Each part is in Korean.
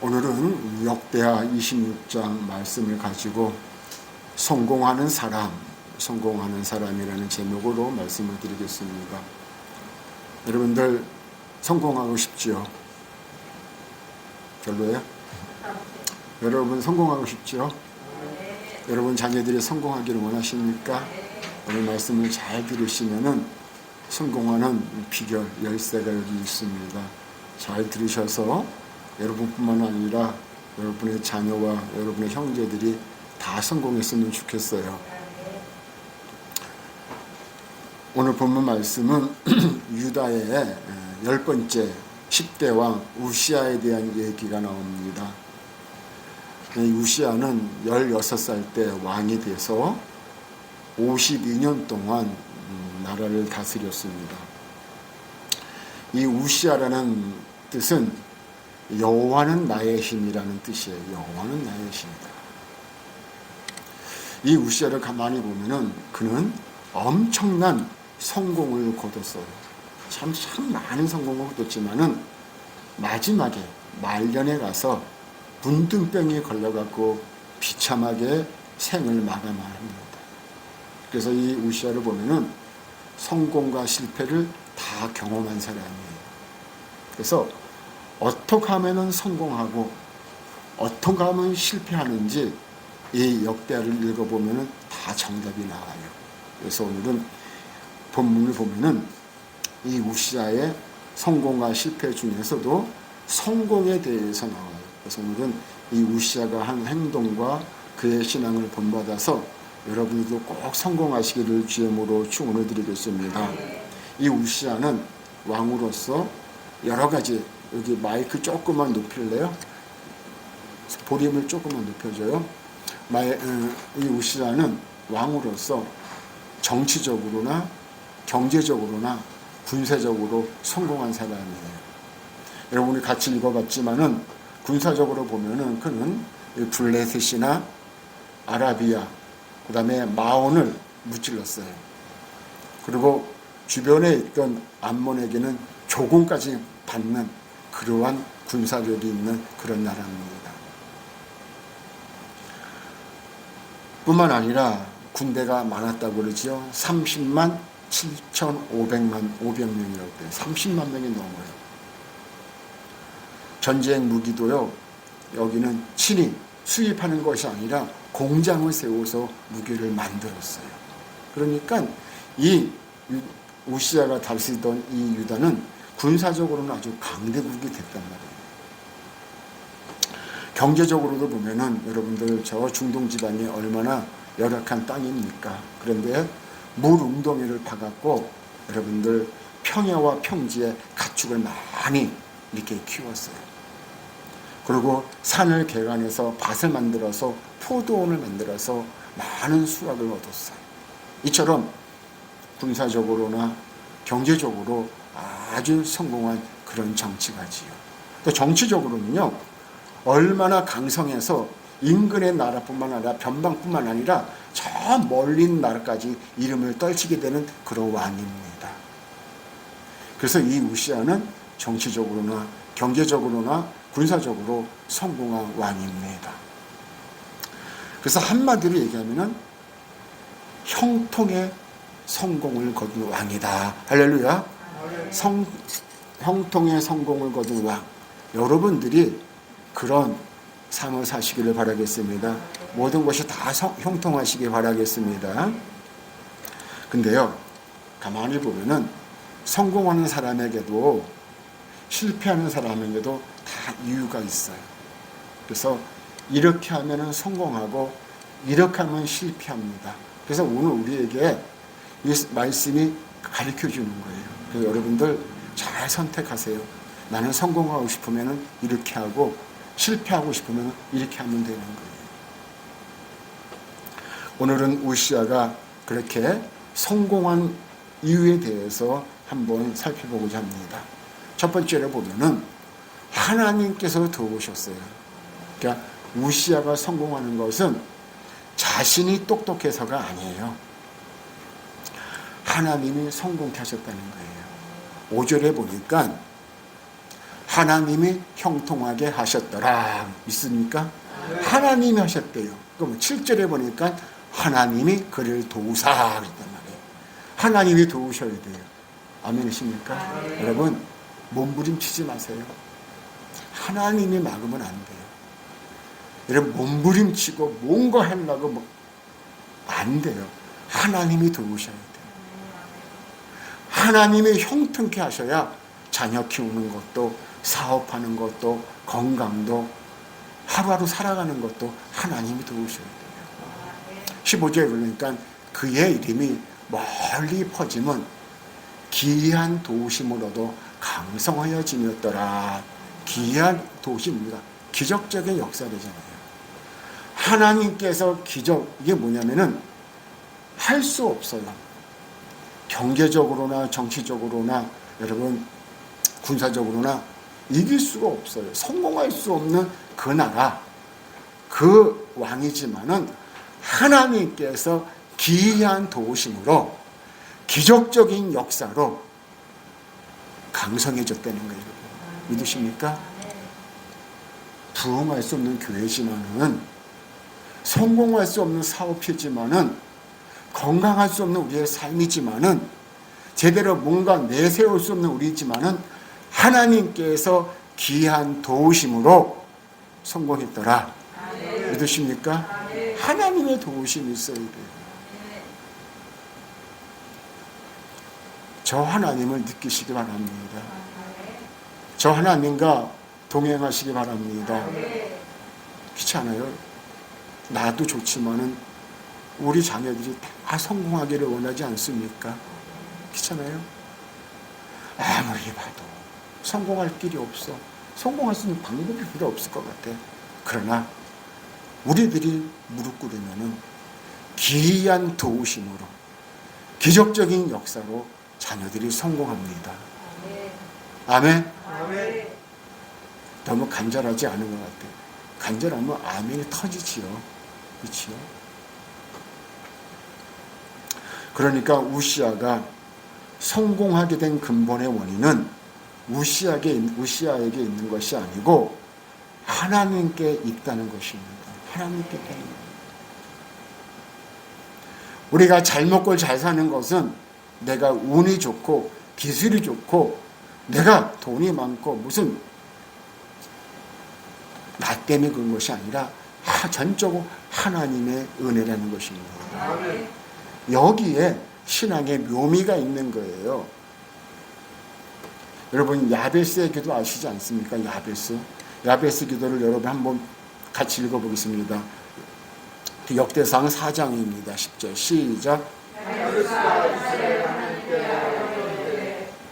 오늘은 역대하 26장 말씀을 가지고 성공하는 사람이라는 제목으로 말씀을 드리겠습니다. 여러분들 성공하고 싶지요? 별로예요? 여러분 성공하고 싶지요? 여러분 자녀들이 성공하기를 원하십니까? 오늘 말씀을 잘 들으시면은 성공하는 비결, 열쇠가 여기 있습니다. 잘 들으셔서 여러분뿐만 아니라 여러분의 자녀와 여러분의 형제들이 다 성공했으면 좋겠어요. 오늘 본문 말씀은 유다의 10번째 10대 왕 우시아에 대한 얘기가 나옵니다. 우시아는 16살 때 왕이 돼서 52년 동안 나라를 다스렸습니다. 이 우시아라는 뜻은 여호와는 나의 힘이라는 뜻이에요. 여호와는 나의 힘이다. 이 우시아를 가만히 보면은 그는 엄청난 성공을 거뒀어요. 참 많은 성공을 거뒀지만은 마지막에 말년에 가서 문둥병에 걸려갖고 비참하게 생을 마감합니다. 그래서 이 우시아를 보면은 성공과 실패를 다 경험한 사람이에요. 그래서 어떻게 하면 성공하고 어떻게 하면 실패하는지 이 역대하를 읽어보면 다 정답이 나와요. 그래서 오늘은 본문을 보면은 이 우시아의 성공과 실패 중에서도 성공에 대해서 나와요. 그래서 오늘은 이 우시아가 한 행동과 그의 신앙을 본받아서 여러분들도 꼭 성공하시기를 주님으로 축원을 드리겠습니다. 이 우시아는 왕으로서 여러 가지, 여기 마이크 조금만 높일래요? 볼륨을 조금만 높여줘요. 이 우시아는 왕으로서 정치적으로나 경제적으로나 군사적으로 성공한 사람이에요. 여러분이 같이 읽어봤지만은 군사적으로 보면은 그는 블레셋이나 아라비아, 그 다음에 마온을 무찔렀어요. 그리고 주변에 있던 암몬에게는 조공까지 받는 그러한 군사력이 있는 그런 나라입니다. 뿐만 아니라 군대가 많았다고 그러지요. 30만 7,500명이라고 돼요. 30만 명이 넘어요. 전쟁 무기도요, 여기는 친히 수입하는 것이 아니라 공장을 세워서 무기를 만들었어요. 그러니까 이 우시아가 다스리던 이 유다는 군사적으로는 아주 강대국이 됐단 말이에요. 경제적으로도 보면은 여러분들 저 중동 지방이 얼마나 열악한 땅입니까? 그런데 물 웅덩이를 파갖고 여러분들 평야와 평지에 가축을 많이 이렇게 키웠어요. 그리고 산을 개간해서 밭을 만들어서 포도원을 만들어서 많은 수확을 얻었어요. 이처럼 군사적으로나 경제적으로 아주 성공한 그런 정치가지요. 또 정치적으로는요, 얼마나 강성해서 인근의 나라뿐만 아니라 변방뿐만 아니라 저 멀리 있는 나라까지 이름을 떨치게 되는 그런 왕입니다. 그래서 이 우시아는 정치적으로나 경제적으로나 군사적으로 성공한 왕입니다. 그래서 한마디로 얘기하면은 형통의 성공을 거둔 왕이다. 할렐루야. 형통의 성공을 거둔 왕. 여러분들이 그런 삶을 사시기를 바라겠습니다. 모든 것이 다 형통하시길 바라겠습니다. 근데요, 가만히 보면은 성공하는 사람에게도 실패하는 사람에게도 다 이유가 있어요. 그래서 이렇게 하면은 성공하고 이렇게 하면 실패합니다. 그래서 오늘 우리에게 이 말씀이 가르쳐 주는 거예요. 그래서 여러분들 잘 선택하세요. 나는 성공하고 싶으면은 이렇게 하고 실패하고 싶으면 이렇게 하면 되는 거예요. 오늘은 우시아가 그렇게 성공한 이유에 대해서 한번 살펴보고자 합니다. 첫 번째로 보면은 하나님께서 도우셨어요. 그러니까 우시아가 성공하는 것은 자신이 똑똑해서가 아니에요. 하나님이 성공케 하셨다는 거예요. 5절에 보니까 하나님이 형통하게 하셨더라. 믿습니까? 하나님이 하셨대요. 그럼 7절에 보니까 하나님이 그를 도우사 그랬단 말이에요. 하나님이 도우셔야 돼요. 아멘이십니까? 여러분 몸부림치지 마세요. 하나님이 막으면 안 돼요. 여러분 몸부림치고 뭔가 하려고 안 돼요. 하나님이 도우셔야 돼요. 하나님이 형통케 하셔야 자녀 키우는 것도 사업하는 것도 건강도 하루하루 살아가는 것도 하나님이 도우셔야 돼요. 15절에 그러니까 그의 이름이 멀리 퍼지면 기이한 도우심으로도 강성하여지었더라. 기이한 도우심입니다. 기적적인 역사되잖아요. 하나님께서 기적, 이게 뭐냐면은 할 수 없어요. 경제적으로나 정치적으로나 여러분 군사적으로나 이길 수가 없어요. 성공할 수 없는 그 나라, 그 왕이지만은 하나님께서 기이한 도우심으로 기적적인 역사로 강성해졌다는 거예요. 믿으십니까? 부흥할 수 없는 교회지만은 성공할 수 없는 사업이지만은 건강할 수 없는 우리의 삶이지만은 제대로 뭔가 내세울 수 없는 우리지만은 하나님께서 기이한 도우심으로 성공했더라. 믿으십니까? 하나님의 도우심이 있어야 돼요. 저 하나님을 느끼시기 바랍니다. 저 하나님과 동행하시기 바랍니다. 그렇지 않아요? 나도 좋지만은 우리 자녀들이 다 성공하기를 원하지 않습니까? 그렇잖아요? 아무리 봐도 성공할 길이 없어. 성공할 수 있는 방법이 필요 없을 것 같아. 그러나 우리들이 무릎 꿇으면은 기이한 도우심으로 기적적인 역사로 자녀들이 성공합니다. 아멘? 아멘. 너무 간절하지 않은 것 같아요. 간절하면 아멘이 터지지요. 그렇지요? 그러니까 성공하게 된 근본의 원인은 우시아에게 있는 것이 아니고 하나님께 있다는 것입니다. 하나님께 있다는 것입니다. 우리가 잘 먹고 잘 사는 것은 내가 운이 좋고 기술이 좋고 내가 돈이 많고 무슨 나 때문에 그런 것이 아니라 전적으로 하나님의 은혜라는 것입니다. 여기에 신앙의 묘미가 있는 거예요. 여러분 야베스의 기도 아시지 않습니까? 야베스 기도를 여러분 한번 같이 읽어보겠습니다. 역대상 4장입니다. 10절 시작.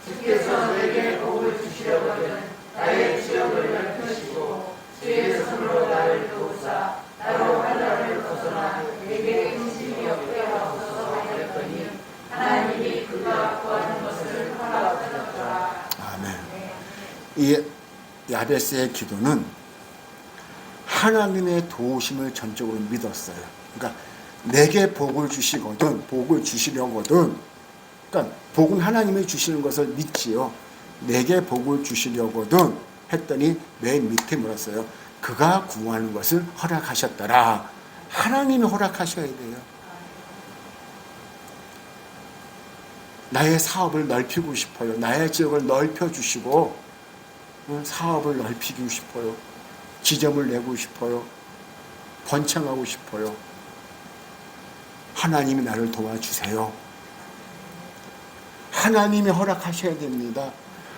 주께서 내게 복을 주시려거든 나의 지역을 넓히시고 주의 손으로 나를 도우사 나로 환난을 벗어나 내게 힘심이 없게 하옵소서 하였더니 하나님이 그가 구하는 것을 허락하셨더라. 아멘. 이 야베스의 기도는 하나님의 도우심을 전적으로 믿었어요. 그러니까 내게 복을 주시거든, 복을 주시려거든. 그러니까 복은 하나님이 주시는 것을 믿지요. 내게 복을 주시려거든 했더니 맨 밑에 물었어요. 그가 구하는 것을 허락하셨더라. 하나님이 허락하셔야 돼요. 나의 사업을 넓히고 싶어요. 나의 지역을 넓혀주시고 사업을 넓히고 싶어요. 지점을 내고 싶어요. 번창하고 싶어요. 하나님이 나를 도와주세요. 하나님이 허락하셔야 됩니다.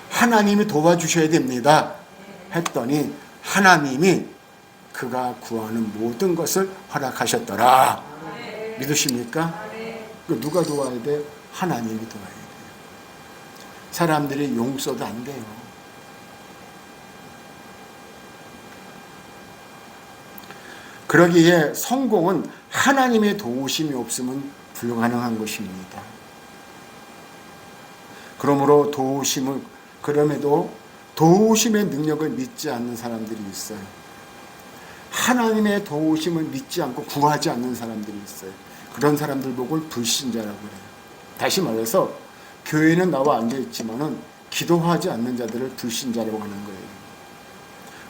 하나님이 도와주셔야 됩니다. 했더니 하나님이 그가 구하는 모든 것을 허락하셨더라. 믿으십니까? 누가 도와야 돼? 하나님이 도와야 돼요. 사람들이 용 써도 안 돼요. 그러기에 성공은 하나님의 도우심이 없으면 불가능한 것입니다. 그럼에도 도우심의 능력을 믿지 않는 사람들이 있어요. 하나님의 도우심을 믿지 않고 구하지 않는 사람들이 있어요. 그런 사람들 보고 불신자라고 해요. 다시 말해서 교회는 나와 앉아있지만은 기도하지 않는 자들을 불신자라고 하는 거예요.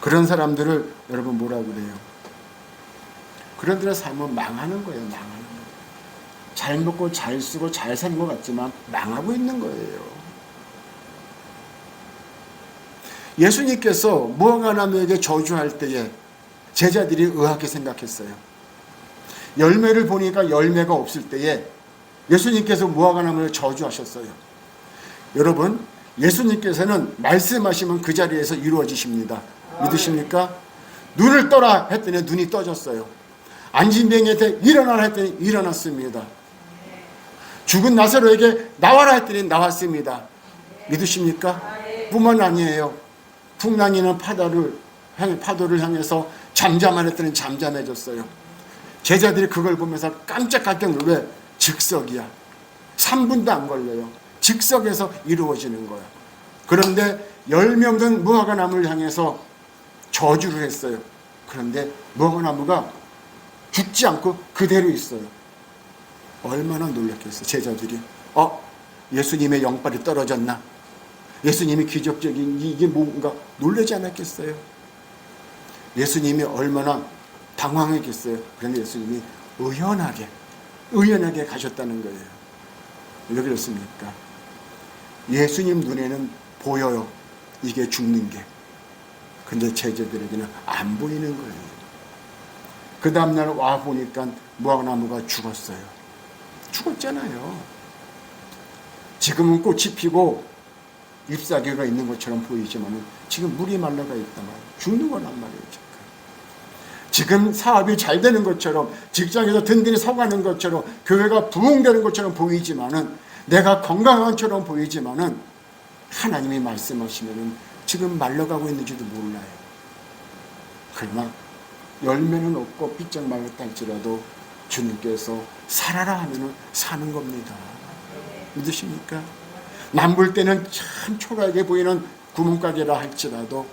그런 사람들을 여러분 뭐라고 그래요? 그런 들의 삶은 망하는 거예요. 망하는 거예요. 잘 먹고 잘 쓰고 잘 사는 것 같지만 망하고 있는 거예요. 예수님께서 무화과나무에게 저주할 때에 제자들이 의아하게 생각했어요. 열매를 보니까 열매가 없을 때에 예수님께서 무화과나무를 저주하셨어요. 여러분, 예수님께서는 말씀하시면 그 자리에서 이루어지십니다. 믿으십니까? 눈을 떠라 했더니 눈이 떠졌어요. 앉은 병이한테 일어나라 했더니 일어났습니다. 죽은 나사로에게 나와라 했더니 나왔습니다. 믿으십니까? 뿐만 아니에요. 풍랑이는 파도를 향해서 잠잠하라 했더니 잠잠해졌어요. 제자들이 그걸 보면서 깜짝 놀라요. 왜? 즉석이야. 3분도 안 걸려요. 즉석에서 이루어지는 거야. 그런데 열매 없는 무화과나무를 향해서 저주를 했어요. 그런데 무화과나무가 죽지 않고 그대로 있어요. 얼마나 놀랐겠어요. 제자들이. 예수님의 영빨이 떨어졌나? 예수님이 기적적인 이게 뭔가 놀라지 않았겠어요? 예수님이 얼마나 당황했겠어요. 그런데 예수님이 의연하게 가셨다는 거예요. 왜 그렇습니까? 예수님 눈에는 보여요. 이게 죽는 게. 근데 제자들에게는 안 보이는 거예요. 그 다음날 와보니까 무화과나무가 죽었어요. 죽었잖아요. 지금은 꽃이 피고 잎사귀가 있는 것처럼 보이지만 지금 물이 말라가 있단 말이에요. 죽는 거란 말이에요. 지금 사업이 잘 되는 것처럼, 직장에서 든든히 서가는 것처럼, 교회가 부흥되는 것처럼 보이지만은, 내가 건강한 것처럼 보이지만은 하나님이 말씀하시면은 지금 말라가고 있는지도 몰라요. 그러나 열매는 없고 삐쩍 말랐다 할지라도 주님께서 살아라 하면은 사는 겁니다. 믿으십니까? 남 볼 때는 참 초라하게 보이는 구멍가게라 할지라도,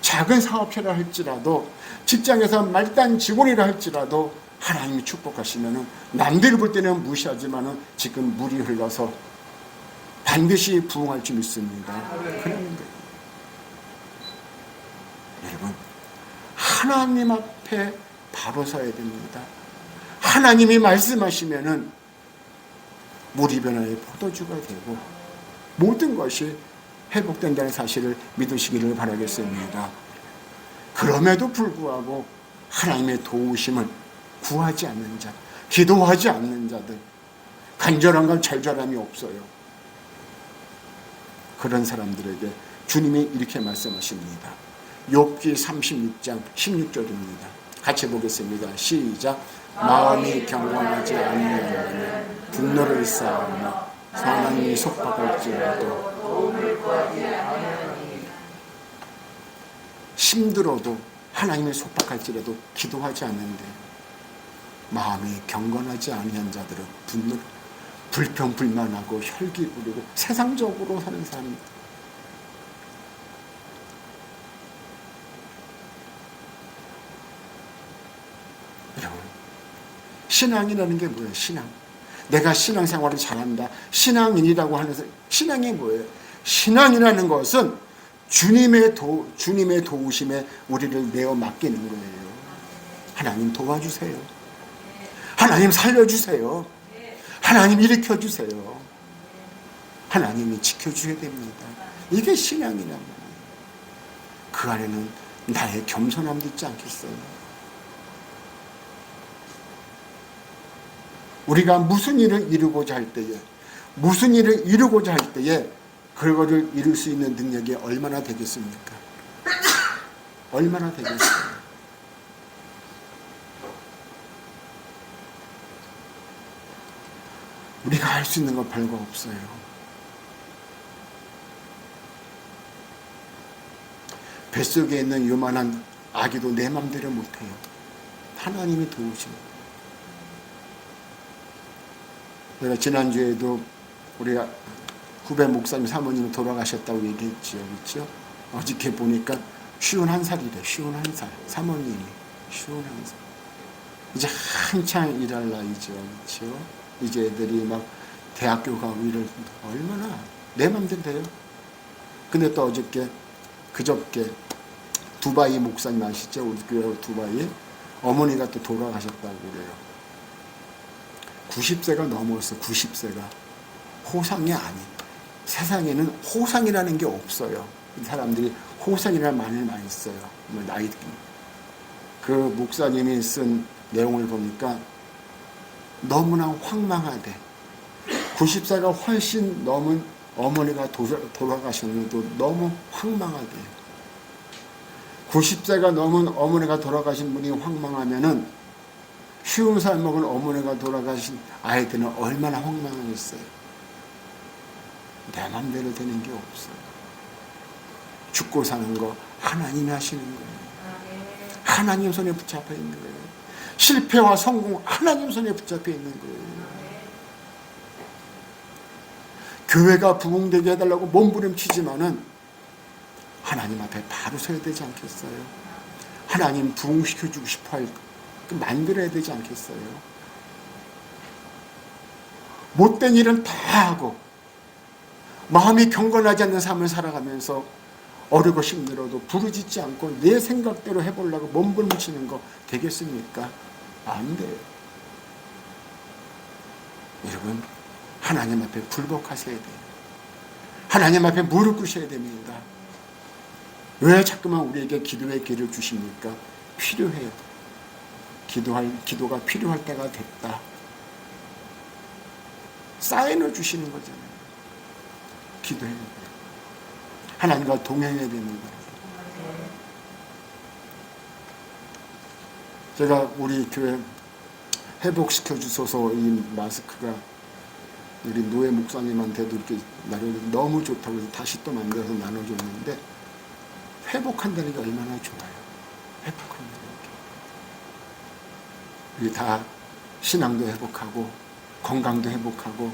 작은 사업체라 할지라도, 직장에서 말단 직원이라 할지라도 하나님이 축복하시면은 남들 볼 때는 무시하지만은 지금 물이 흘러서 반드시 부흥할 줄 믿습니다. 그러는 거예요. 여러분, 하나님 앞에 바로 서야 됩니다. 하나님이 말씀하시면은 물이 변화의 포도주가 되고 모든 것이 회복된다는 사실을 믿으시기를 바라겠습니다. 그럼에도 불구하고 하나님의 도우심을 구하지 않는 자, 기도하지 않는 자들, 간절함과 절절함이 없어요. 그런 사람들에게 주님이 이렇게 말씀하십니다. 욥기 36장 16절입니다. 같이 보겠습니다. 시작. 마음이 경건하지 아니하면 분노를 쌓으며 하나님이 속박할지라도 힘들어도 하나님의 속박할지라도 기도하지 않는데 마음이 경건하지 아니한 자들은 불평불만하고 혈기 부리고 세상적으로 사는 사람입니다. 여러분, 신앙이라는 게 뭐예요? 신앙. 내가 신앙생활을 잘한다. 신앙인이라고 하는 사람, 신앙이 뭐예요? 신앙이라는 것은 주님의 도우심에 우리를 내어 맡기는 거예요. 하나님 도와주세요. 하나님 살려주세요. 하나님 일으켜주세요. 하나님이 지켜주셔야 됩니다. 이게 신앙이란 말이에요. 그 안에는 나의 겸손함도 있지 않겠어요? 우리가 무슨 일을 이루고자 할 때에 그거를 이룰 수 있는 능력이 얼마나 되겠습니까? 얼마나 되겠어요? 우리가 할 수 있는 건 별거 없어요. 뱃속에 있는 요만한 아기도 내 맘대로 못해요. 하나님이 도우십니다. 내가 지난주에도 우리 후배 목사님 사모님이 돌아가셨다고 얘기했죠. 그렇죠? 어저께 보니까 51살이래. 51살. 사모님이 51살. 이제 한창 일할 나이죠. 그렇죠? 이제 애들이 막 대학교 가고 이럴 얼마나 내 맘대로 돼요? 근데 또 그저께 두바이 목사님 아시죠? 우리 교회 두바이 어머니가 또 돌아가셨다고 그래요. 90세가 넘었어. 90세가 호상이 아닌, 세상에는 호상이라는 게 없어요. 사람들이 호상이라는 말을 많이 써요. 나이 그 목사님이 쓴 내용을 보니까 너무나 황망하대. 90세가 훨씬 넘은 어머니가 돌아가셨는데도 너무 황망하대요. 90세가 넘은 어머니가 돌아가신 분이 황망하면은 쉬운 살 먹은 어머니가 돌아가신 아이들은 얼마나 황망하겠어요. 내 맘대로 되는 게 없어요. 죽고 사는 거 하나님이 하시는 거예요. 하나님 손에 붙잡혀 있는 거예요. 실패와 성공 하나님 손에 붙잡혀 있는 거예요. 교회가 부흥되게 해달라고 몸부림치지만은 하나님 앞에 바로 서야 되지 않겠어요? 하나님 부흥시켜주고 싶어 만들어야 되지 않겠어요? 못된 일은 다 하고 마음이 경건하지 않는 삶을 살아가면서 어렵고 힘들어도 부르짖지 않고 내 생각대로 해보려고 몸부림치는 거 되겠습니까? 안 돼요. 여러분, 하나님 앞에 굴복하셔야 돼요. 하나님 앞에 무릎 꿇으셔야 됩니다. 왜 자꾸만 우리에게 기도의 기회를 주십니까? 필요해요. 기도가 필요할 때가 됐다. 사인을 주시는 거잖아요. 기도해야 돼요. 하나님과 동행해야 되는 거예요. 제가 우리 교회 회복시켜 주소서 이 마스크가 우리 노예 목사님한테도 이렇게 나름 너무 좋다고 해서 다시 또 만들어서 나눠줬는데 회복한다는 게 얼마나 좋아요. 회복한다는 게. 우리 다 신앙도 회복하고 건강도 회복하고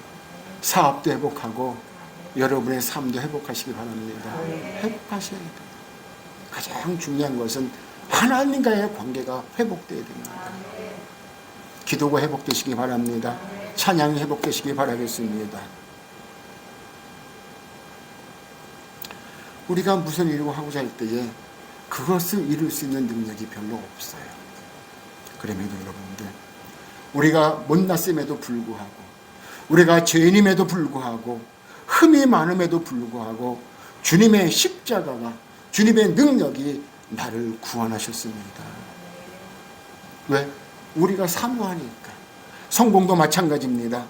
사업도 회복하고 여러분의 삶도 회복하시기 바랍니다. 회복하셔야 돼요. 가장 중요한 것은 하나님과의 관계가 회복되어야 됩니다. 기도가 회복되시기 바랍니다. 찬양이 회복되시기 바라겠습니다. 우리가 무슨 일을 하고자 할 때에 그것을 이룰 수 있는 능력이 별로 없어요. 그럼에도 여러분들, 우리가 못났음에도 불구하고, 우리가 죄인임에도 불구하고, 흠이 많음에도 불구하고 주님의 십자가가, 주님의 능력이 나를 구원하셨습니다. 왜? 우리가 사모하니까. 성공도 마찬가지입니다.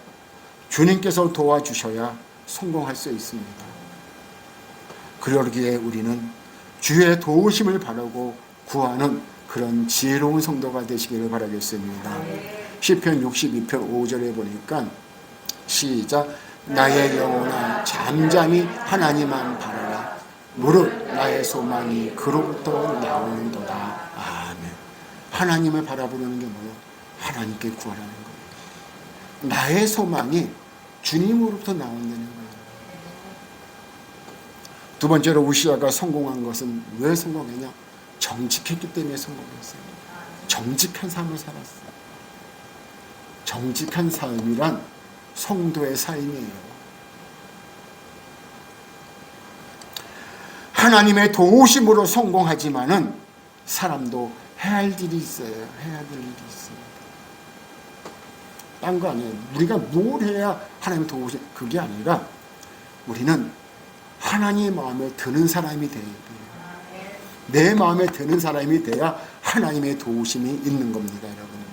주님께서 도와주셔야 성공할 수 있습니다. 그러기에 우리는 주의 도우심을 바라고 구하는 그런 지혜로운 성도가 되시기를 바라겠습니다. 시편 62편 5절에 보니까 시작. 나의 영혼아 잠잠히 하나님만 바라라. 무릇 나의 소망이 그로부터 나오는도다. 아멘. 하나님을 바라보는 게 뭐예요? 하나님께 구하라는 거예요. 나의 소망이 주님으로부터 나온다는 거예요. 두 번째로 우시아가 성공한 것은 왜 성공했냐? 정직했기 때문에 성공했어요. 정직한 삶을 살았어요. 정직한 삶이란 성도의 삶이에요. 하나님의 도우심으로 성공하지만은 사람도 해야 할 일이 있어요. 해야 될 일이 있습니다. 딴 거 아니에요. 우리가 뭘 해야 하나님의 도우심, 그게 아니라 우리는 하나님의 마음에 드는 사람이 돼야 돼요. 내 마음에 드는 사람이 돼야 하나님의 도우심이 있는 겁니다, 여러분들.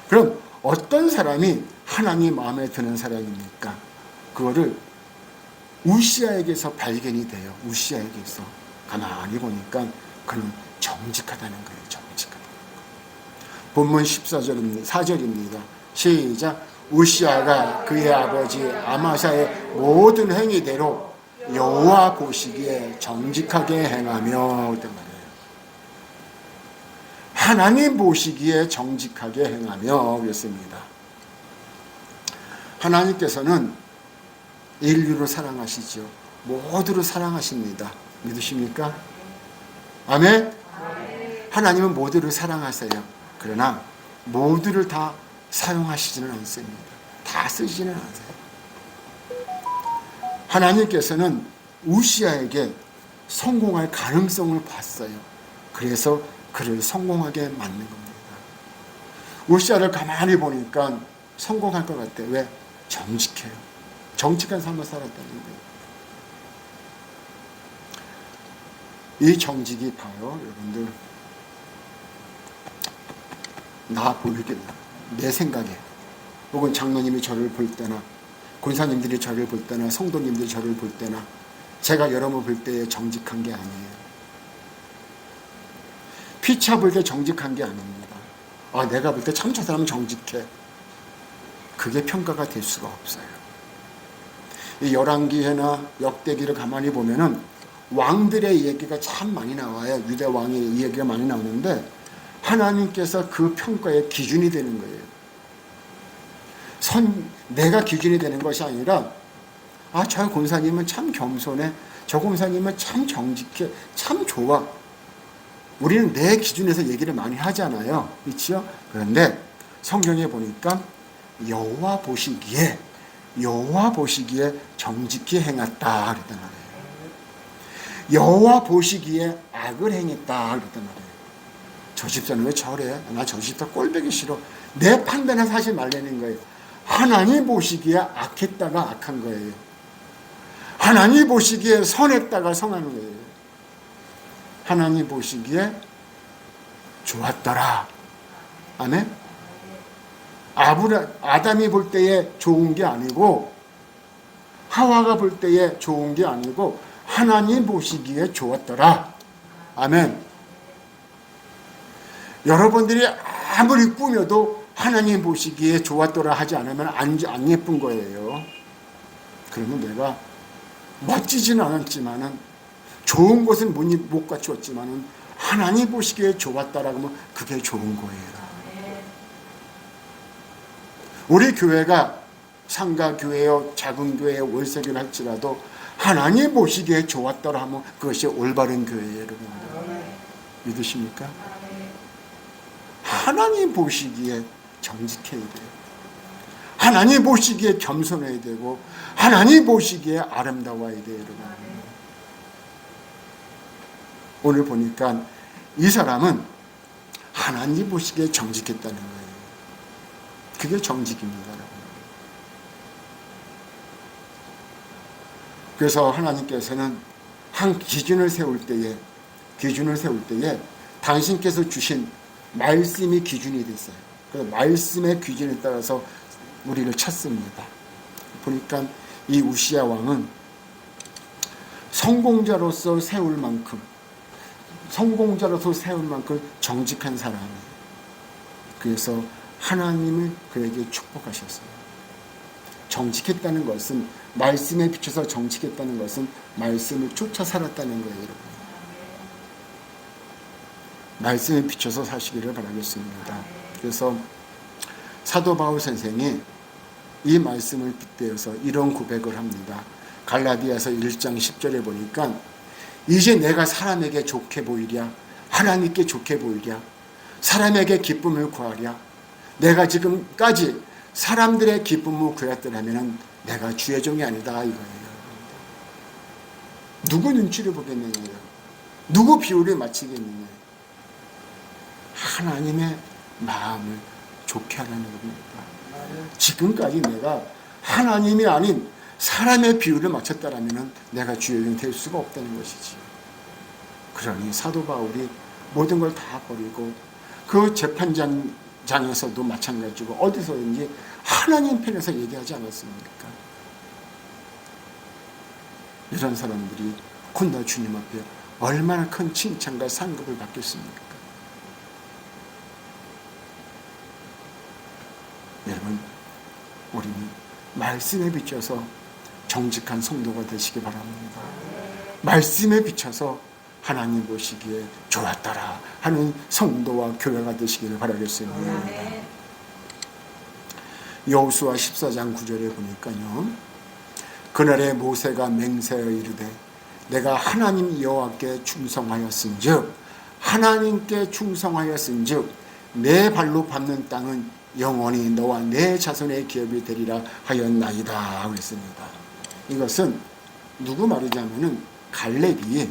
그럼 어떤 사람이 하나님 마음에 드는 사람입니까? 그거를 우시아에게서 발견이 돼요. 우시아에게서. 가만히 보니까 그는 정직하다는 거예요. 정직하다는 거예요. 본문 4절입니다. 시작. 우시아가 그의 아버지 아마사의 모든 행위대로 여호와 보시기에 정직하게 행하며, 그때 말이에요. 하나님 보시기에 정직하게 행하며 그랬습니다. 하나님께서는 인류를 사랑하시죠. 모두를 사랑하십니다. 믿으십니까? 아멘? 하나님은 모두를 사랑하세요. 그러나 모두를 다 사용하시지는 않습니다. 다 쓰지는 않으세요. 하나님께서는 우시아에게 성공할 가능성을 봤어요. 그래서 그를 성공하게 만든 겁니다. 우시아를 가만히 보니까 성공할 것 같아요. 왜? 정직해요. 정직한 삶을 살았다는 거예요. 이 정직이 봐요, 여러분들. 나 보일 때, 내 생각에, 혹은 장로님이 저를 볼 때나, 권사님들이 저를 볼 때나, 성도님들이 저를 볼 때나, 제가 여러분 볼 때에 정직한 게 아니에요. 피차 볼 때 정직한 게 아닙니다. 아, 내가 볼 때 참 저 사람은 정직해. 그게 평가가 될 수가 없어요. 이 열왕기나 역대기를 가만히 보면은 왕들의 얘기가 참 많이 나와요. 유대 왕의 얘기가 많이 나오는데 하나님께서 그 평가의 기준이 되는 거예요. 내가 기준이 되는 것이 아니라 아, 저 권사님은 참 겸손해. 저 권사님은 참 정직해. 참 좋아. 우리는 내 기준에서 얘기를 많이 하잖아요. 그렇죠? 그런데 성경에 보니까 여호와 보시기에 정직히 행했다 그랬단 말이에요. 여호와 보시기에 악을 행했다 그랬단 말이에요. 저 집사는 왜 저래? 나 저 집사 꼴보기 싫어. 내 판단을 하지 말라는 거예요. 하나님 보시기에 악했다가 악한 거예요. 하나님 보시기에 선했다가 성하는 거예요. 하나님 보시기에 좋았더라. 아멘? 아담이 볼 때에 좋은 게 아니고 하와가 볼 때에 좋은 게 아니고 하나님 보시기에 좋았더라. 아멘. 여러분들이 아무리 꾸며도 하나님 보시기에 좋았더라 하지 않으면 안 예쁜 거예요. 그러면 내가 멋지지는 않았지만은 좋은 것은 못 갖추었지만은 하나님 보시기에 좋았다라고 하면 그게 좋은 거예요. 우리 교회가 상가 교회요, 작은 교회요, 월세교를 할지라도 하나님 보시기에 좋았더라 하면 그것이 올바른 교회예요, 여러분들. 믿으십니까? 하나님 보시기에 정직해야 돼요. 하나님 보시기에 겸손해야 되고 하나님 보시기에 아름다워야 돼요, 여러분. 오늘 보니까 이 사람은 하나님 보시기에 정직했다는 거예요. 그게 정직입니다, 여러분. 그래서 하나님께서는 한 기준을 세울 때에 당신께서 주신 말씀이 기준이 됐어요. 그래서 말씀의 기준에 따라서 우리를 찾습니다. 보니까 이 우시야 왕은 성공자로서 세울 만큼 정직한 사람이에요. 그래서 하나님을 그에게 축복하셨어요. 정직했다는 것은, 말씀에 비춰서 정직했다는 것은 말씀을 쫓아 살았다는 거예요, 여러분. 말씀에 비춰서 사시기를 바라겠습니다. 그래서 사도 바울 선생이 이 말씀을 빗대어서 이런 고백을 합니다. 갈라디아서 1장 10절에 보니까 이제 내가 사람에게 좋게 보이랴, 하나님께 좋게 보이랴, 사람에게 기쁨을 구하랴. 내가 지금까지 사람들의 기쁨을 구했더라면 내가 주의 종이 아니다 이거예요. 누구 눈치를 보겠느냐요? 누구 비율을 맞추겠느냐? 하나님의 마음을 좋게 하라는 겁니다. 지금까지 내가 하나님이 아닌 사람의 비율을 맞췄다라면 내가 주의 종이 될 수가 없다는 것이지. 그러니 사도 바울이 모든 걸 다 버리고 그 재판장에서도 마찬가지고 어디서든지 하나님 편에서 얘기하지 않았습니까? 이런 사람들이 곧 주님 앞에 얼마나 큰 칭찬과 상급을 받겠습니까? 여러분, 우리는 말씀에 비춰서 정직한 성도가 되시기 바랍니다. 말씀에 비춰서 하나님 보시기에 좋았더라 하는 성도와 교회가 되시기를 바라겠습니다. 여호수아 14장 9절에 보니까요, 그날에 모세가 맹세하여 이르되 내가 하나님 여호와께 충성하였은즉 하나님께 충성하였은즉 내 발로 밟는 땅은 영원히 너와 내 자손의 기업이 되리라 하였나이다 그랬습니다. 이것은 누구 말이냐면은 갈렙이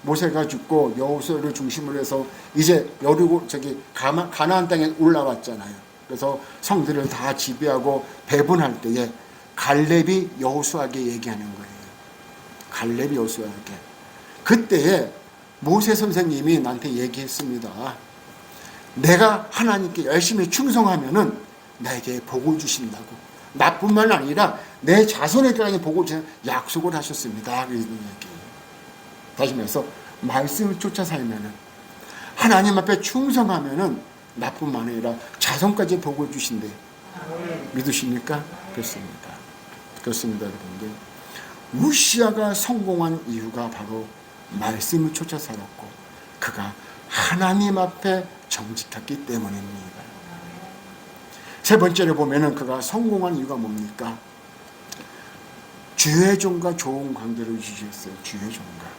모세가 죽고 여호수아를 중심으로 해서 이제 여리고 가나안 땅에 올라왔잖아요. 그래서 성들을 다 지배하고 배분할 때에 갈렙이 여호수아에게 얘기하는 거예요. 갈렙이 여호수아에게. 그때에 모세 선생님이 나한테 얘기했습니다. 내가 하나님께 열심히 충성하면은 나에게 복을 주신다고. 나뿐만 아니라 내 자손에게까지 복을 주는 약속을 하셨습니다. 그런 얘기. 다시 말해서 말씀을 쫓아 살면은 하나님 앞에 충성하면은 나뿐만 아니라 자손까지 복을 주신대. 믿으십니까? 그렇습니다. 그렇습니다, 여러분들. 우시아가 성공한 이유가 바로 말씀을 쫓아 살았고 그가 하나님 앞에 정직했기 때문입니다. 세 번째로 보면은 그가 성공한 이유가 뭡니까? 주의 종과 좋은 관계를 유지했어요. 주의 종과.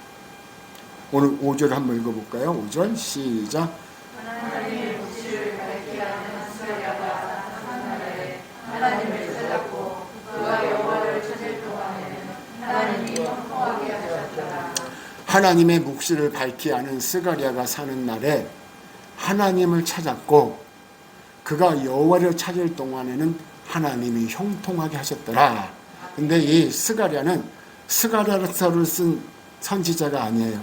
오늘 5절 한번 읽어볼까요? 5절 시작. 하나님의 묵시를 밝게 하는 스가랴가 사는 날에 하나님을 찾았고 그가 여호와를 찾을 동안에는 하나님이 형통하게 하셨더라. 하나님의 묵시를 밝히 아는 스가랴가 사는 날에 하나님을 찾았고 그가 여호와를 찾을 동안에는 하나님이 형통하게 하셨더라. 근데 이 스가랴는 스가랴서를 쓴 선지자가 아니에요.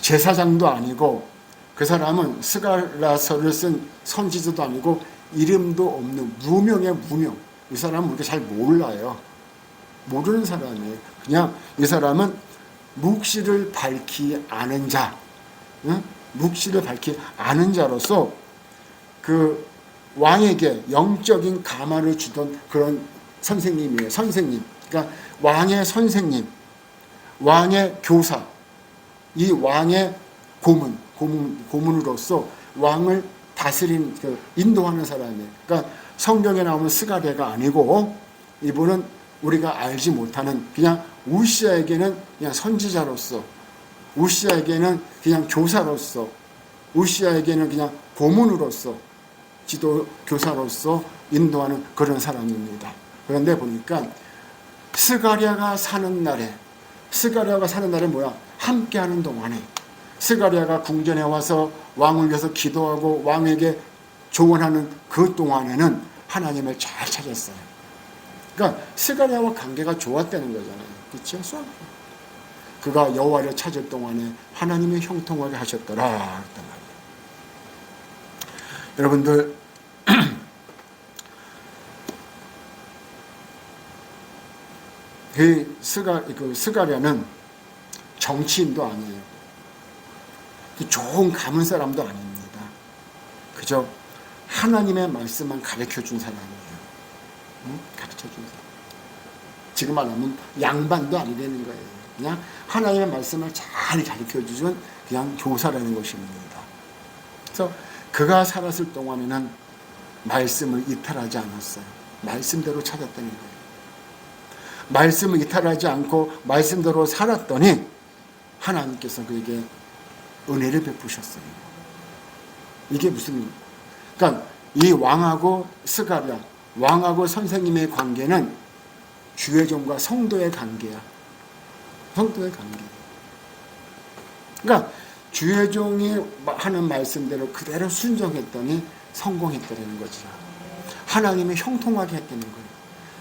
제사장도 아니고 그 사람은 스가랴서를 쓴 선지자도 아니고 이름도 없는 무명의 무명. 이 사람은 우리가 잘 몰라요. 모르는 사람이에요. 그냥 이 사람은 묵시를 밝히 아는 자, 응? 묵시를 밝히 아는 자로서 그 왕에게 영적인 감화를 주던 그런 선생님이에요. 선생님. 그러니까 왕의 선생님, 왕의 교사, 이 왕의 고문으로서 왕을 다스린 인도하는 사람이에요. 그러니까 성경에 나오는 스가랴가 아니고 이분은 우리가 알지 못하는 그냥 우시아에게는 그냥 선지자로서, 우시아에게는 그냥 교사로서, 우시아에게는 그냥 고문으로서, 지도 교사로서 인도하는 그런 사람입니다. 그런데 보니까 스가랴가 사는 날에 뭐야? 함께하는 동안에 스가랴가 궁전에 와서 왕을 위해서 기도하고 왕에게 조언하는 그 동안에는 하나님을 잘 찾았어요. 그러니까 스가랴와 관계가 좋았다는 거잖아요. 그렇죠? 그가 여호와를 찾을 동안에 하나님이 형통하게 하셨더라 했단 말이에요. 여러분들 그 스가랴는 정치인도 아니에요. 좋은 가문 사람도 아닙니다. 그저 하나님의 말씀만 가르쳐준 사람이에요. 가르쳐준 사람. 지금 말하면 양반도 아니라는 거예요. 그냥 하나님의 말씀을 잘 가르쳐주는 그냥 교사라는 것입니다. 그래서 그가 살았을 동안에는 말씀을 이탈하지 않았어요. 말씀대로 찾았다는 거예요. 말씀을 이탈하지 않고 말씀대로 살았더니 하나님께서 그에게 은혜를 베푸셨어요. 이게 무슨, 그러니까 이 왕하고 스가랴, 왕하고 선생님의 관계는 주의 종과 성도의 관계야. 성도의 관계. 그러니까 주의 종이 하는 말씀대로 그대로 순종했더니 성공했다는 거죠. 하나님이 형통하게 했다는 거예요.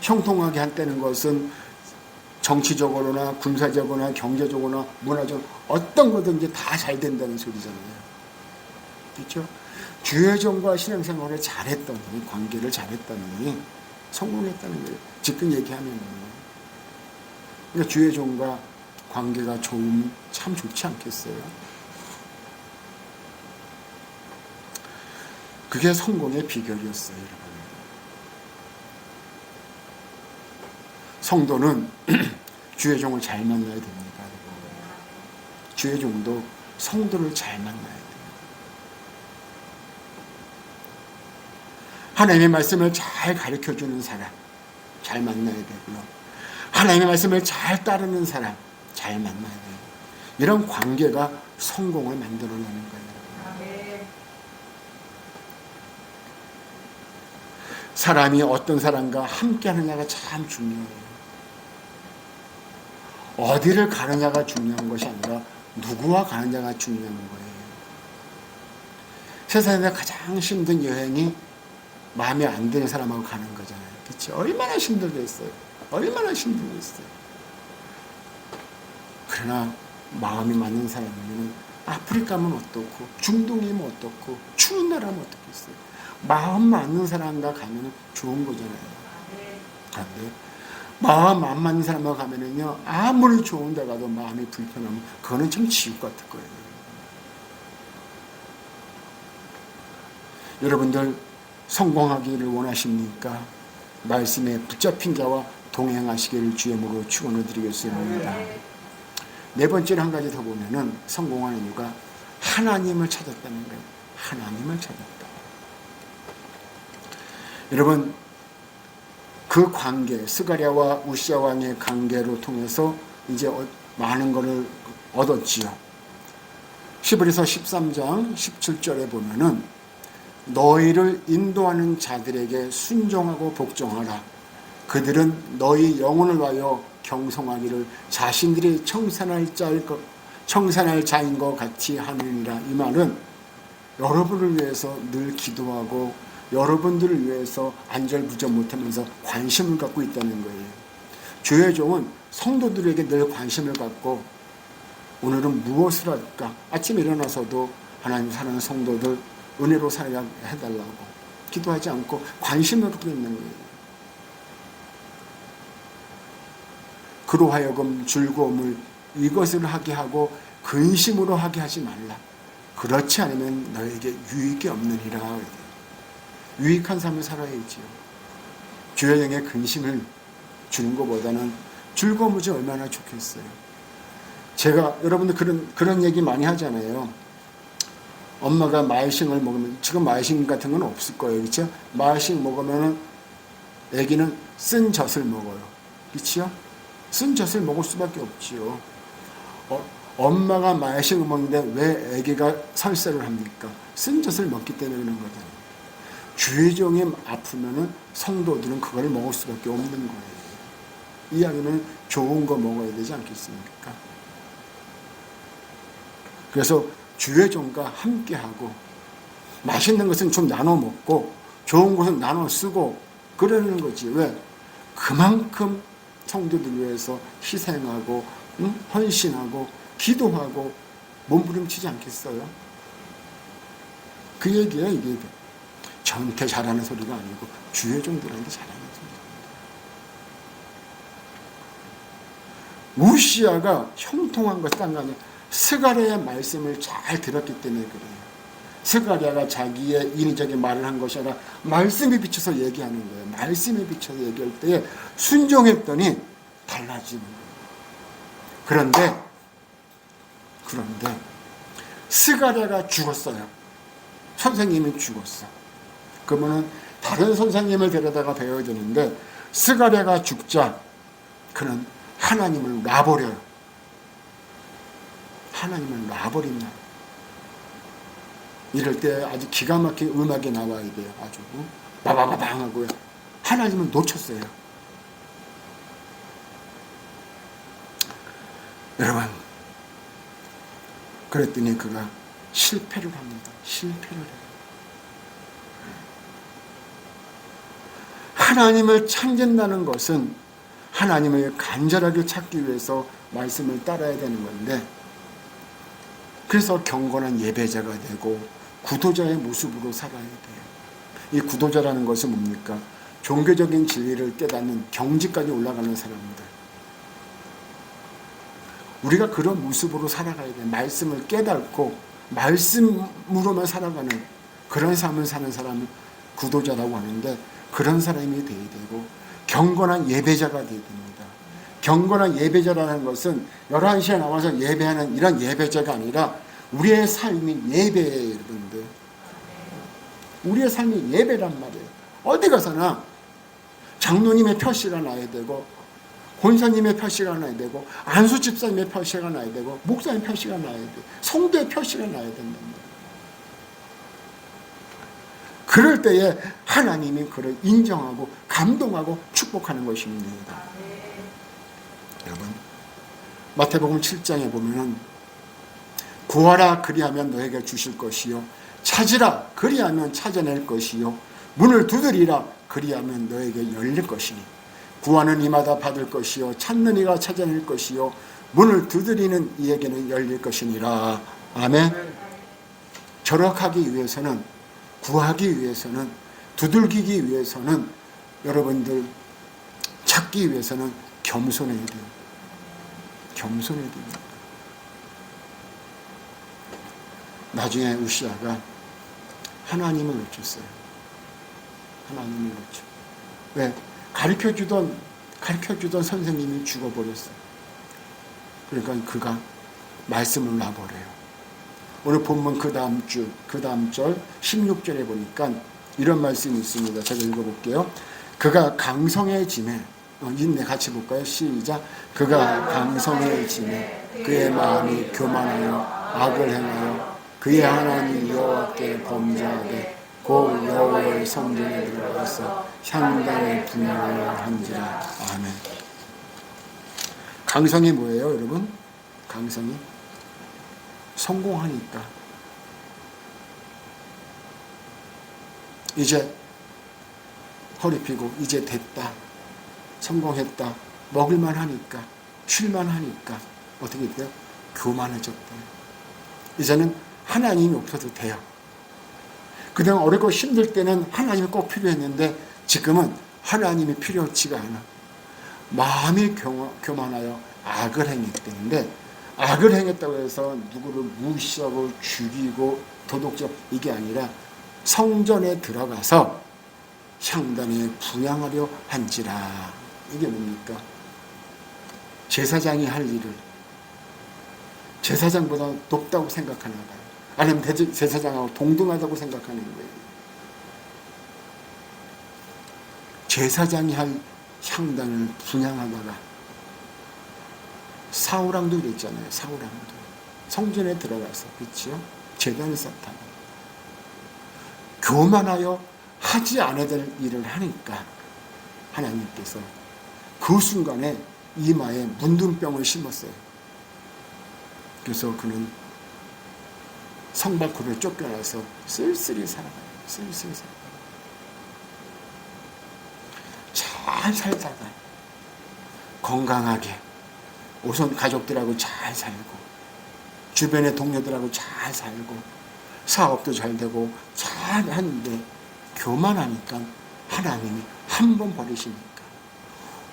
형통하게 했다는 것은 정치적으로나 군사적으로나 경제적으로나 문화적으로 어떤 거든지 다 잘 된다는 소리잖아요. 그렇죠? 주의 종과 신앙생활을 잘했더니, 관계를 잘했더니 성공했다는 거예요. 지금 얘기하면. 그러니까 주의 종과 관계가 좋으면 참 좋지 않겠어요? 그게 성공의 비결이었어요, 여러분. 성도는 주의 종을 잘 만나야 됩니다. 주의 종도 성도를 잘 만나야 돼요. 하나님의 말씀을 잘 가르쳐주는 사람 잘 만나야 되고요. 하나님의 말씀을 잘 따르는 사람 잘 만나야 돼요. 이런 관계가 성공을 만들어내는 거예요. 사람이 어떤 사람과 함께 하느냐가 참 중요해요. 어디를 가느냐가 중요한 것이 아니라 누구와 가느냐가 중요한 거예요. 세상에서 가장 힘든 여행이 마음에 안 드는 사람하고 가는 거잖아요. 그렇죠? 얼마나 힘들겠어요. 얼마나 힘들겠어요. 그러나 마음이 맞는 사람이면 아프리카면 어떻고 중동이면 어떻고 추운 나라면 어떻겠어요. 마음 맞는 사람과 가면 좋은 거잖아요. 그런데 마음 안 맞는 사람과 가면은요, 아무리 좋은 데 가도 마음이 불편하면 그거는 참 지옥 같을 거예요. 여러분들 성공하기를 원하십니까? 말씀에 붙잡힌 자와 동행하시기를 주님으로 축원을 드리겠습니다. 네 번째로 한 가지 더 보면은 성공하는 이유가 하나님을 찾았다는 거예요. 하나님을 찾았다. 여러분, 그 관계, 스가랴와 우시아 왕의 관계로 통해서 이제 많은 것을 얻었지요. 히브리서 13장 17절에 보면은 너희를 인도하는 자들에게 순종하고 복종하라. 그들은 너희 영혼을 위하여 경성하기를 자신들이 청산할 자인 것 같이 하느니라. 이 말은 여러분을 위해서 늘 기도하고 여러분들을 위해서 안절부절 못하면서 관심을 갖고 있다는 거예요. 주의 종은 성도들에게 늘 관심을 갖고 오늘은 무엇을 할까? 아침에 일어나서도 하나님 사랑하는 성도들 은혜로 살게 해달라고 기도하지 않고 관심을 갖고 있는 거예요. 그로 하여금 즐거움을 이것을 하게 하고 근심으로 하게 하지 말라. 그렇지 않으면 너에게 유익이 없느니라. 유익한 삶을 살아야지요. 주의 영에 근심을 주는 것보다는 즐거움을 주면 얼마나 좋겠어요. 제가 여러분들 그런 얘기 많이 하잖아요. 엄마가 마이싱을 먹으면, 지금 마이싱 같은 건 없을 거예요. 그렇죠? 마이싱 먹으면 애기는 쓴 젖을 먹어요. 그렇죠? 쓴 젖을 먹을 수밖에 없지요. 엄마가 마이싱을 먹는데 왜 애기가 설사를 합니까? 쓴 젖을 먹기 때문에 그런 거잖아요. 주의 종이 아프면은 성도들은 그걸 먹을 수밖에 없는 거예요. 이야기는 좋은 거 먹어야 되지 않겠습니까? 그래서 주의 종과 함께하고 맛있는 것은 좀 나눠 먹고 좋은 것은 나눠 쓰고 그러는 거지. 왜? 그만큼 성도들 위해서 희생하고 헌신하고 기도하고 몸부림치지 않겠어요? 그 얘기야. 이게 저한테 잘하는 소리가 아니고 주의 종들한테 잘하는 소리입니다. 우시아가 형통한 것이 딴 거 아니야. 스가랴의 말씀을 잘 들었기 때문에 그래요. 스가랴가 자기의 인위적인 말을 한 것이 아니라 말씀에 비춰서 얘기하는 거예요. 말씀에 비춰서 얘기할 때에 순종했더니 달라지는 거예요. 그런데 스가랴가 죽었어요. 선생님이 죽었어. 그러면은 다른 선생님을 데려다가 배워야 되는데 스가랴가 죽자 그는 하나님을 놔버려요. 하나님을 놔버린다. 이럴 때 아주 기가 막힌 음악이 나와야 돼요. 아주 바바바방 하고요. 하나님을 놓쳤어요. 여러분, 그랬더니 그가 실패를 합니다. 실패를 해요. 하나님을 찾는다는 것은 하나님을 간절하게 찾기 위해서 말씀을 따라야 되는 건데, 그래서 경건한 예배자가 되고 구도자의 모습으로 살아야 돼요. 이 구도자라는 것은 뭡니까? 종교적인 진리를 깨닫는 경지까지 올라가는 사람들. 우리가 그런 모습으로 살아가야 돼요. 말씀을 깨닫고 말씀으로만 살아가는 그런 삶을 사는 사람을 구도자라고 하는데, 그런 사람이 돼야 되고 경건한 예배자가 돼야 됩니다. 경건한 예배자라는 것은 11시에 나와서 예배하는 이런 예배자가 아니라 우리의 삶이 예배예요. 여러분들, 우리의 삶이 예배란 말이에요. 어디 가서나 장로님의 표시가 나야 되고 권사님의 표시가 나야 되고 안수 집사님의 표시가 나야 되고 목사님 표시가 나야 돼. 성도의 표시가 나야 된단 말이에요. 그럴 때에 하나님이 그를 인정하고 감동하고 축복하는 것입니다. 여러분, 마태복음 7장에 보면은 구하라 그리하면 너에게 주실 것이요 찾으라 그리하면 찾아낼 것이요 문을 두드리라 그리하면 너에게 열릴 것이니 구하는 이마다 받을 것이요 찾는 이가 찾아낼 것이요 문을 두드리는 이에게는 열릴 것이니라. 아멘. 절약하기 위해서는, 구하기 위해서는, 두들기기 위해서는, 여러분들 찾기 위해서는 겸손해야 돼요. 겸손해야 됩니다. 나중에 우시아가 하나님을 놓쳤어요. 하나님을 놓쳐. 왜? 가르쳐주던 선생님이 죽어버렸어요. 그러니까 그가 말씀을 놔버려요. 오늘 본문 그 다음 절 16절에 보니까 이런 말씀이 있습니다. 제가 읽어볼게요. 그가 강성해지매, 인내 같이 볼까요? 시작. 그가 강성해지매 그의 마음이 교만하여 악을 행하여 그의 하나님 여호와께 범죄하되 곧 여호와의 성전에 들어가서 향단의 분향을 한지라. 아멘. 강성이 뭐예요, 여러분? 강성이 성공하니까 이제 허리 펴고 이제 됐다, 성공했다, 먹을만 하니까, 쉴만 하니까 어떻게 돼요? 교만해졌다. 이제는 하나님이 없어도 돼요. 그동안 어렵고 힘들 때는 하나님이 꼭 필요했는데 지금은 하나님이 필요치가 않아. 마음이 교만하여 악을 행했다는데, 악을 행했다고 해서 누구를 무시하고 죽이고 도덕적 이게 아니라 성전에 들어가서 향단에 분향하려 한지라. 이게 뭡니까? 제사장이 할 일을 제사장보다 높다고 생각하나 봐요. 아니면 제사장하고 동등하다고 생각하는 거예요. 제사장이 할 향단을 분향하다가 사울왕도 그랬잖아요. 사울왕도 성전에 들어가서, 그렇죠? 제단을 쌓다가 교만하여 하지 않아야 될 일을 하니까 하나님께서 그 순간에 이마에 문둥병을 심었어요. 그래서 그는 성 밖으로 쫓겨나서 쓸쓸히 살아가요. 쓸쓸히 살아가요. 잘 살다가 건강하게 우선 가족들하고 잘 살고 주변의 동료들하고 잘 살고 사업도 잘 되고 잘 하는데 교만하니까 하나님이 한 번 버리시니까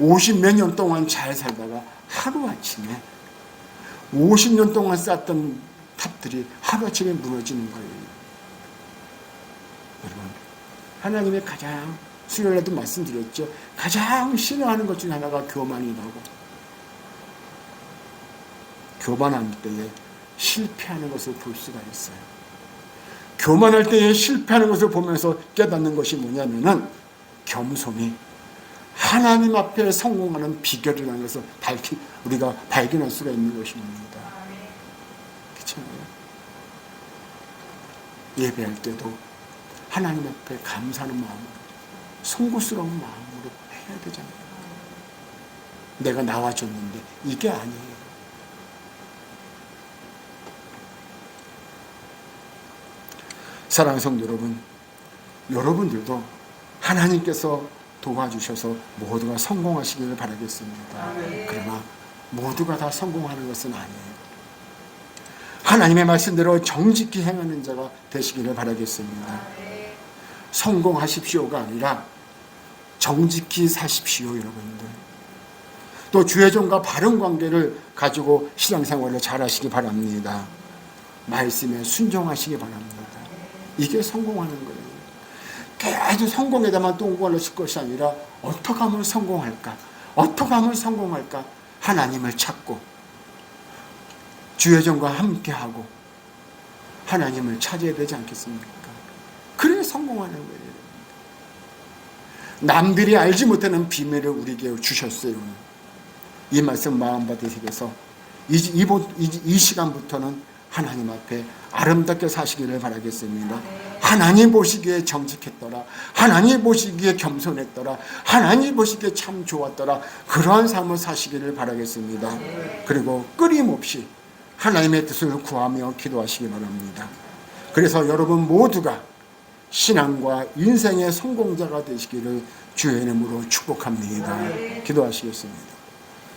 50몇 년 동안 잘 살다가 하루아침에 50년 동안 쌓던 탑들이 하루아침에 무너지는 거예요. 여러분, 하나님의 가장, 수요일에도 말씀드렸죠, 가장 싫어하는 것 중에 하나가 교만이라고. 교만할 때에 실패하는 것을 볼 수가 있어요. 교만할 때에 실패하는 것을 보면서 깨닫는 것이 뭐냐면은 겸손이 하나님 앞에 성공하는 비결이라는 것을 우리가 발견할 수가 있는 것입니다. 그렇잖아요. 예배할 때도 하나님 앞에 감사하는 마음으로, 송구스러운 마음으로 해야 되잖아요. 내가 나와줬는데 이게 아니에요. 사랑하는 성도 여러분, 여러분들도 하나님께서 도와주셔서 모두가 성공하시기를 바라겠습니다. 그러나 모두가 다 성공하는 것은 아니에요. 하나님의 말씀대로 정직히 행하는 자가 되시기를 바라겠습니다. 성공하십시오가 아니라 정직히 사십시오, 여러분들. 또 주의종과 바른 관계를 가지고 신앙생활을 잘하시기 바랍니다. 말씀에 순종하시기 바랍니다. 이게 성공하는 거예요. 계속 성공에다만 똥구를 칠 것이 아니라 어떻게 하면 성공할까? 어떻게 하면 성공할까? 하나님을 찾고 주의종과 함께하고 하나님을 찾아야 되지 않겠습니까? 그래야 성공하는 거예요. 남들이 알지 못하는 비밀을 우리에게 주셨어요. 이 말씀 마음 받으시면서 이 시간부터는 하나님 앞에 아름답게 사시기를 바라겠습니다. 하나님 보시기에 정직했더라, 하나님 보시기에 겸손했더라, 하나님 보시기에 참 좋았더라, 그러한 삶을 사시기를 바라겠습니다. 그리고 끊임없이 하나님의 뜻을 구하며 기도하시기 바랍니다. 그래서 여러분 모두가 신앙과 인생의 성공자가 되시기를 주의 이름으로 축복합니다. 기도하시겠습니다.